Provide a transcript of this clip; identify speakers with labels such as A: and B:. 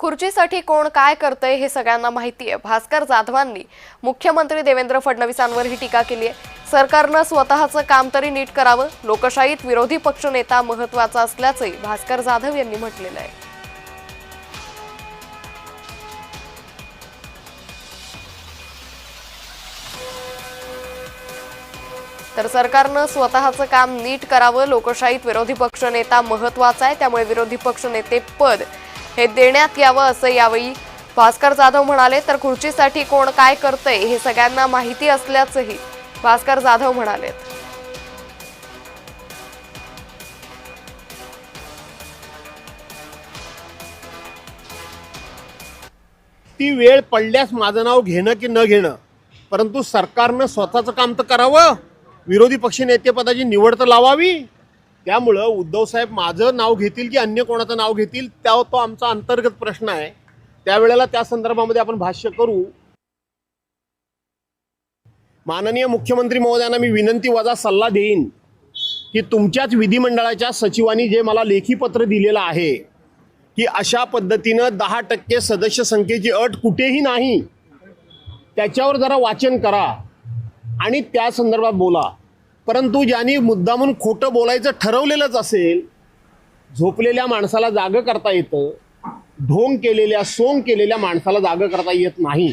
A: खुर्चीसाठी कोण काय करतंय हे सगळ्यांना माहिती आहे। भास्कर जाधवांनी मुख्यमंत्री देवेंद्र फडणवीसांवर ही टीका केली आहे। सरकारनं स्वतःचं काम तरी नीट करावं, लोकशाहीत विरोधी पक्षनेता महत्त्वाचा असल्याचंही भास्कर जाधव यांनी म्हटलेलं आहे। तर सरकारनं स्वतःचं काम नीट करावं, लोकशाहीत विरोधी पक्षनेता महत्त्वाचा आहे, त्यामुळे विरोधी पक्षनेते पद हे देण्यात यावं असं यावेळी भास्कर जाधव म्हणाले। तर खुर्चीसाठी कोण काय करतंय हे सगळ्यांना माहिती असल्याचंही भास्कर जाधव म्हणाले।
B: ती वेळ पडल्यास माझं नाव घेणं की न घेणं, परंतु सरकारनं स्वतःचं काम तर करावं, विरोधी पक्षनेतेपदाची निवड तर लावावी। त्यामुळं उद्धव साहेब माझं नाव घेतील की अन्य कोणाचं नाव घेतील तो आमचा अंतर्गत प्रश्न आहे। त्यावेळेला त्या संदर्भामध्ये आपण भाष्य करू। माननीय मुख्यमंत्री महोदयांना मी विनंती वजा सल्ला देईन की तुमच्याच विधिमंडळाच्या सचिवांनी जे मला लेखी पत्र दिलेलं आहे की अशा पद्धतीनं 10% सदस्य संख्येची अट कुठेही नाही, त्याच्यावर जरा वाचन करा आणि त्या संदर्भात बोला। परंतु ज्यांनी मुद्दामून खोटं बोलायचं ठरवलेलंच असेल, झोपलेल्या माणसाला जागं करता येतं, ढोंग केलेल्या सोंग केलेल्या माणसाला जागं करता येत नाही।